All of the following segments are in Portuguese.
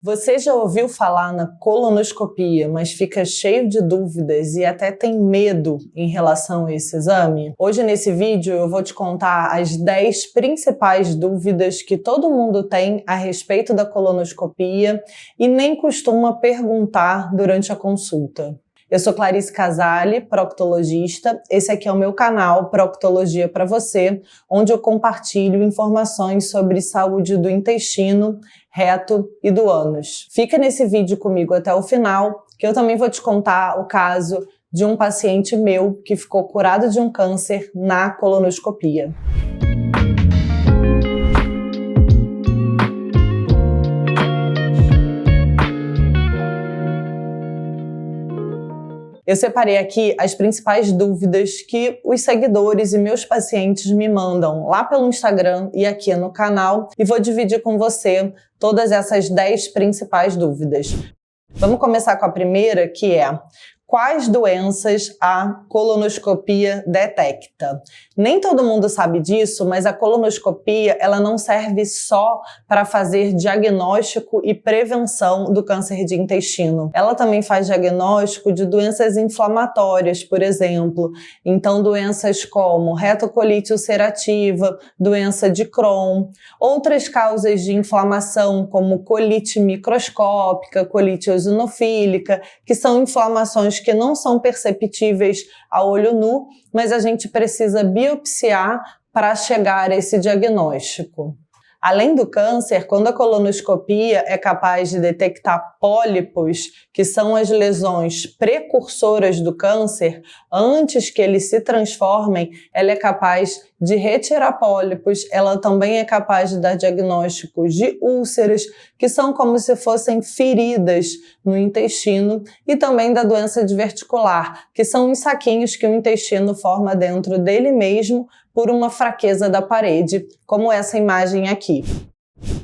Você já ouviu falar na colonoscopia, mas fica cheio de dúvidas e até tem medo em relação a esse exame? Hoje nesse vídeo eu vou te contar as 10 principais dúvidas que todo mundo tem a respeito da colonoscopia e nem costuma perguntar durante a consulta. Eu sou Clarice Casale, proctologista. Esse aqui é o meu canal Proctologia para você, onde eu compartilho informações sobre saúde do intestino, reto e do ânus. Fica nesse vídeo comigo até o final, que eu também vou te contar o caso de um paciente meu que ficou curado de um câncer na colonoscopia. Eu separei aqui as principais dúvidas que os seguidores e meus pacientes me mandam lá pelo Instagram e aqui no canal e vou dividir com você todas essas 10 principais dúvidas. Vamos começar com a primeira, que é: quais doenças a colonoscopia detecta? Nem todo mundo sabe disso, mas a colonoscopia ela não serve só para fazer diagnóstico e prevenção do câncer de intestino. Ela também faz diagnóstico de doenças inflamatórias, por exemplo. Então, doenças como retocolite ulcerativa, doença de Crohn, outras causas de inflamação como colite microscópica, colite eosinofílica, que são inflamações que não são perceptíveis a olho nu, mas a gente precisa biopsiar para chegar a esse diagnóstico. Além do câncer, quando a colonoscopia é capaz de detectar pólipos, que são as lesões precursoras do câncer, antes que eles se transformem, ela é capaz de retirar pólipos, ela também é capaz de dar diagnósticos de úlceras, que são como se fossem feridas no intestino, e também da doença diverticular, que são os saquinhos que o intestino forma dentro dele mesmo por uma fraqueza da parede, como essa imagem aqui.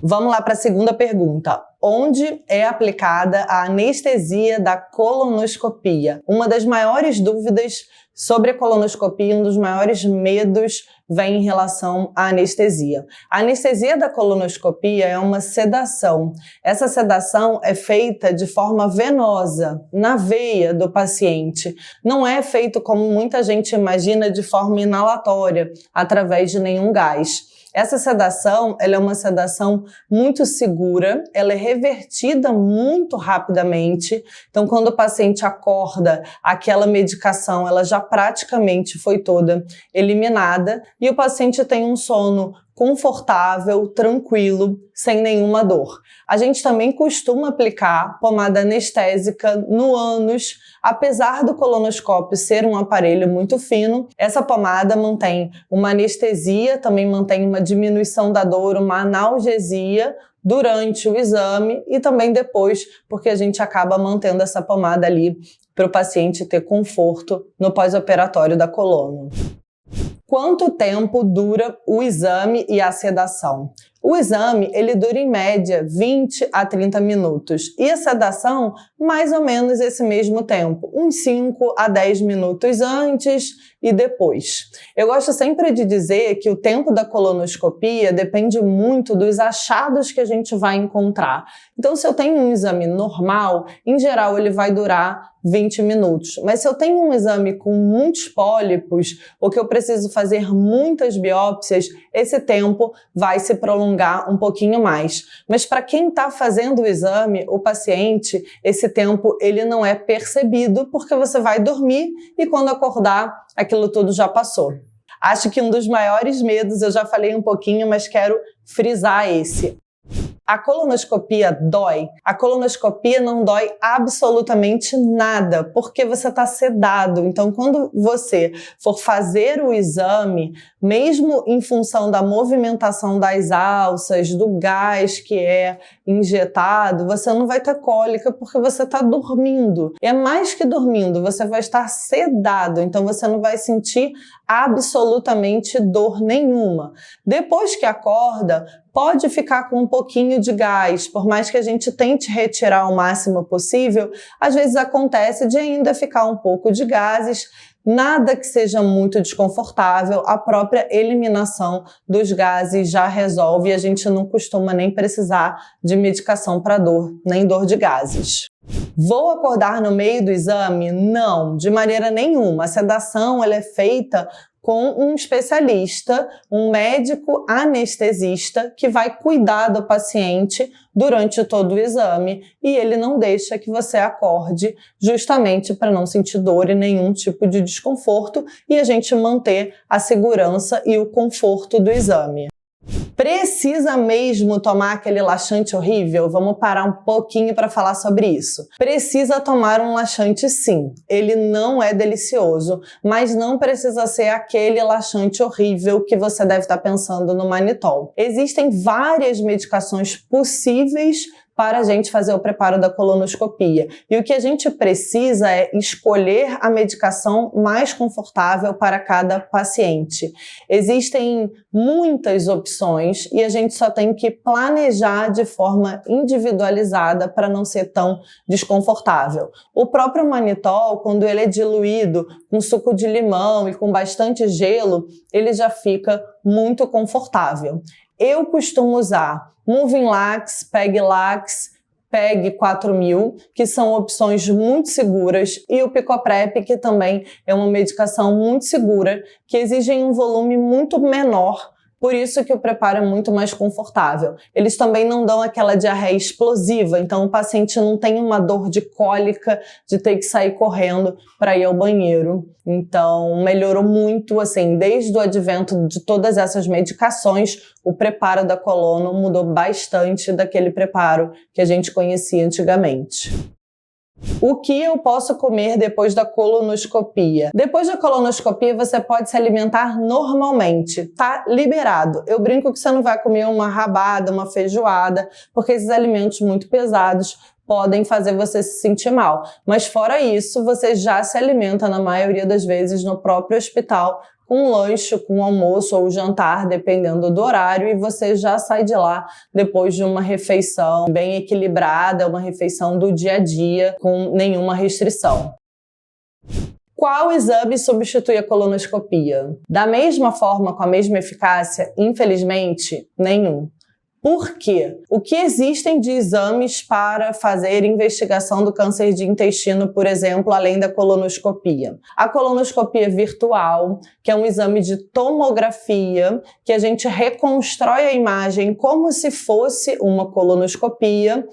Vamos lá para a segunda pergunta. Onde é aplicada a anestesia da colonoscopia? Uma das maiores dúvidas sobre a colonoscopia, um dos maiores medos vem em relação à anestesia. A anestesia da colonoscopia é uma sedação. Essa sedação é feita de forma venosa, na veia do paciente. Não é feito como muita gente imagina de forma inalatória, através de nenhum gás. Essa sedação, ela é uma sedação muito segura, ela é revertida muito rapidamente. Então, quando o paciente acorda, aquela medicação, ela já praticamente foi toda eliminada e o paciente tem um sono confortável, tranquilo, sem nenhuma dor. A gente também costuma aplicar pomada anestésica no ânus. Apesar do colonoscópio ser um aparelho muito fino, essa pomada mantém uma anestesia, também mantém uma diminuição da dor, uma analgesia durante o exame e também depois, porque a gente acaba mantendo essa pomada ali para o paciente ter conforto no pós-operatório da coluna. Quanto tempo dura o exame e a sedação? O exame, ele dura em média 20 a 30 minutos e a sedação, mais ou menos esse mesmo tempo, uns 5 a 10 minutos antes e depois. Eu gosto sempre de dizer que o tempo da colonoscopia depende muito dos achados que a gente vai encontrar. Então, se eu tenho um exame normal, em geral ele vai durar 20 minutos. Mas se eu tenho um exame com muitos pólipos, ou que eu preciso fazer muitas biópsias, esse tempo vai se prolongar um pouquinho mais. Mas para quem está fazendo o exame, o paciente, esse tempo ele não é percebido, porque você vai dormir e quando acordar, aquilo tudo já passou. Acho que um dos maiores medos, eu já falei um pouquinho, mas quero frisar esse. A colonoscopia dói? A colonoscopia não dói absolutamente nada, porque você está sedado. Então, quando você for fazer o exame, mesmo em função da movimentação das alças, do gás que é injetado, você não vai ter cólica porque você está dormindo. E é mais que dormindo, você vai estar sedado, então você não vai sentir absolutamente dor nenhuma. Depois que acorda, pode ficar com um pouquinho de gás, por mais que a gente tente retirar o máximo possível, às vezes acontece de ainda ficar um pouco de gases. Nada que seja muito desconfortável, a própria eliminação dos gases já resolve e a gente não costuma nem precisar de medicação para dor, nem dor de gases. Vou acordar no meio do exame? Não, de maneira nenhuma. A sedação ela é feita com um especialista, um médico anestesista que vai cuidar do paciente durante todo o exame e ele não deixa que você acorde justamente para não sentir dor e nenhum tipo de desconforto e a gente manter a segurança e o conforto do exame. Precisa mesmo tomar aquele laxante horrível? Vamos parar um pouquinho para falar sobre isso. Precisa tomar um laxante sim. Ele não é delicioso, mas não precisa ser aquele laxante horrível que você deve estar pensando no manitol. Existem várias medicações possíveis para a gente fazer o preparo da colonoscopia. E o que a gente precisa é escolher a medicação mais confortável para cada paciente. Existem muitas opções e a gente só tem que planejar de forma individualizada para não ser tão desconfortável. O próprio manitol, quando ele é diluído com suco de limão e com bastante gelo, ele já fica muito confortável. Eu costumo usar Movinglax, Peglax, PEG 4000, que são opções muito seguras, e o Picoprep, que também é uma medicação muito segura, que exigem um volume muito menor, por isso que o preparo é muito mais confortável. Eles também não dão aquela diarreia explosiva, então o paciente não tem uma dor de cólica de ter que sair correndo para ir ao banheiro. Então melhorou muito, assim, desde o advento de todas essas medicações, o preparo da colono mudou bastante daquele preparo que a gente conhecia antigamente. O que eu posso comer depois da colonoscopia? Depois da colonoscopia, você pode se alimentar normalmente, tá liberado. Eu brinco que você não vai comer uma rabada, uma feijoada, porque esses alimentos muito pesados podem fazer você se sentir mal. Mas fora isso, você já se alimenta na maioria das vezes no próprio hospital, com um lanche, com um almoço ou jantar, dependendo do horário, e você já sai de lá depois de uma refeição bem equilibrada, uma refeição do dia a dia, com nenhuma restrição. Qual exame substitui a colonoscopia? Da mesma forma, com a mesma eficácia? Infelizmente, nenhum. Por quê? O que existem de exames para fazer investigação do câncer de intestino, por exemplo, além da colonoscopia? A colonoscopia virtual, que é um exame de tomografia, que a gente reconstrói a imagem como se fosse uma colonoscopia,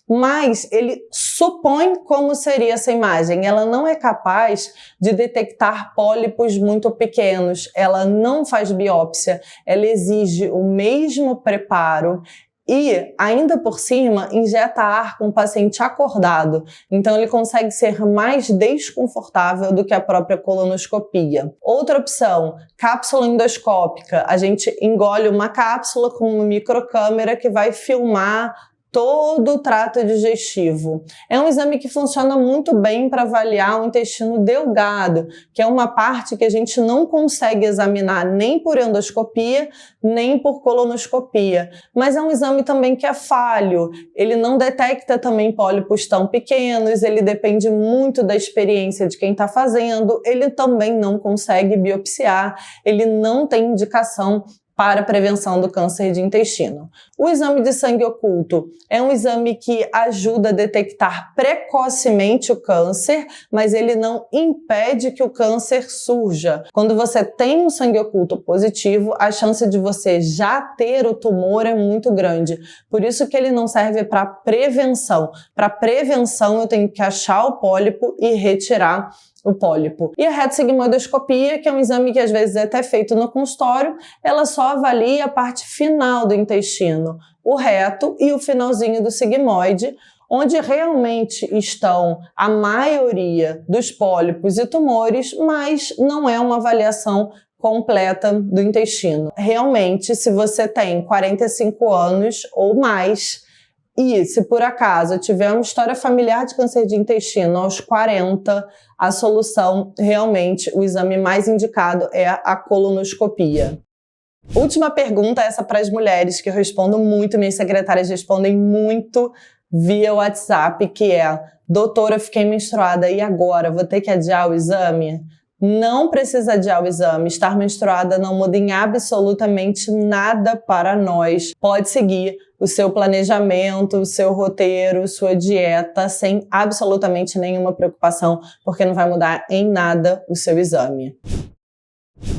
mas ele supõe como seria essa imagem. Ela não é capaz de detectar pólipos muito pequenos, ela não faz biópsia, ela exige o mesmo preparo e, ainda por cima, injeta ar com o paciente acordado. Então, ele consegue ser mais desconfortável do que a própria colonoscopia. Outra opção, cápsula endoscópica. A gente engole uma cápsula com uma microcâmera que vai filmar todo o trato digestivo. É um exame que funciona muito bem para avaliar o intestino delgado, que é uma parte que a gente não consegue examinar nem por endoscopia, nem por colonoscopia. Mas é um exame também que é falho. Ele não detecta também pólipos tão pequenos, ele depende muito da experiência de quem está fazendo, ele também não consegue biopsiar, ele não tem indicação para a prevenção do câncer de intestino. O exame de sangue oculto é um exame que ajuda a detectar precocemente o câncer, mas ele não impede que o câncer surja. Quando você tem um sangue oculto positivo, a chance de você já ter o tumor é muito grande. Por isso que ele não serve para prevenção. Para prevenção, eu tenho que achar o pólipo e retirar o pólipo. E a retossigmoidoscopia, que é um exame que às vezes é até feito no consultório, ela só avalia a parte final do intestino, o reto e o finalzinho do sigmoide, onde realmente estão a maioria dos pólipos e tumores, mas não é uma avaliação completa do intestino. Realmente, se você tem 45 anos ou mais, e se por acaso tiver uma história familiar de câncer de intestino aos 40, a solução realmente, o exame mais indicado é a colonoscopia. Última pergunta, essa para as mulheres, que eu respondo muito, minhas secretárias respondem muito via WhatsApp, que é: doutora, eu fiquei menstruada e agora? Vou ter que adiar o exame? Não precisa adiar o exame. Estar menstruada não muda em absolutamente nada para nós. Pode seguir o seu planejamento, o seu roteiro, sua dieta, sem absolutamente nenhuma preocupação, porque não vai mudar em nada o seu exame.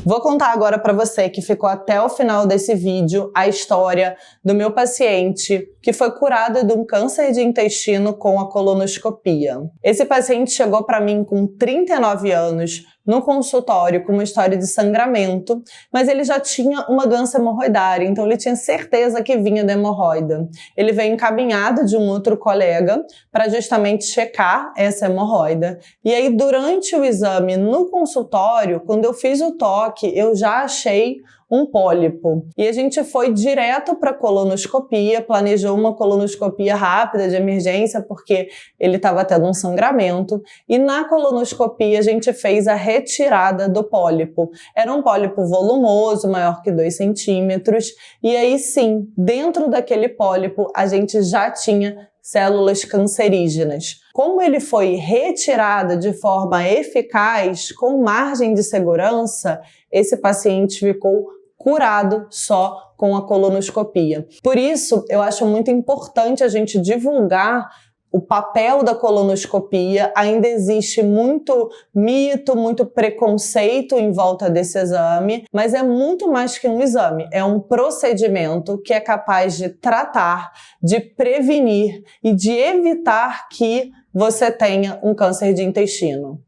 Vou contar agora para você que ficou até o final desse vídeo a história do meu paciente que foi curado de um câncer de intestino com a colonoscopia. Esse paciente chegou para mim com 39 anos, no consultório com uma história de sangramento, mas ele já tinha uma doença hemorroidária, então ele tinha certeza que vinha da hemorroida. Ele veio encaminhado de um outro colega para justamente checar essa hemorroida. E aí, durante o exame no consultório, quando eu fiz o toque, eu já achei um pólipo. E a gente foi direto para a colonoscopia, planejou uma colonoscopia rápida de emergência, porque ele estava tendo um sangramento. E na colonoscopia a gente fez a retirada do pólipo. Era um pólipo volumoso, maior que 2 centímetros. E aí sim, dentro daquele pólipo a gente já tinha células cancerígenas. Como ele foi retirado de forma eficaz, com margem de segurança, esse paciente ficou curado só com a colonoscopia. Por isso, eu acho muito importante a gente divulgar o papel da colonoscopia. Ainda existe muito mito, muito preconceito em volta desse exame, mas é muito mais que um exame. É um procedimento que é capaz de tratar, de prevenir e de evitar que você tenha um câncer de intestino.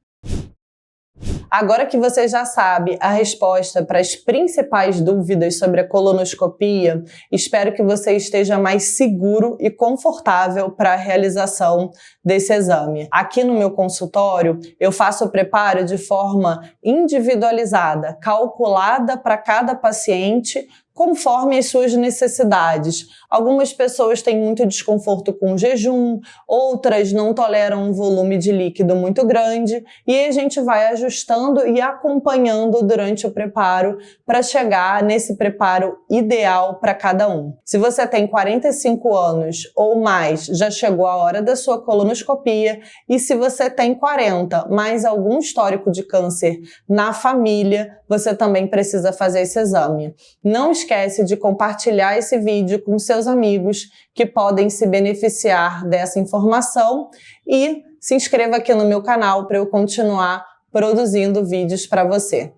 Agora que você já sabe a resposta para as principais dúvidas sobre a colonoscopia, espero que você esteja mais seguro e confortável para a realização desse exame. Aqui no meu consultório, eu faço o preparo de forma individualizada, calculada para cada paciente, conforme as suas necessidades. Algumas pessoas têm muito desconforto com o jejum, outras não toleram um volume de líquido muito grande, e aí a gente vai ajustando e acompanhando durante o preparo para chegar nesse preparo ideal para cada um. Se você tem 45 anos ou mais, já chegou a hora da sua colonoscopia, e se você tem 40, mais algum histórico de câncer na família, você também precisa fazer esse exame. Não esquece de compartilhar esse vídeo com seus amigos que podem se beneficiar dessa informação e se inscreva aqui no meu canal para eu continuar produzindo vídeos para você.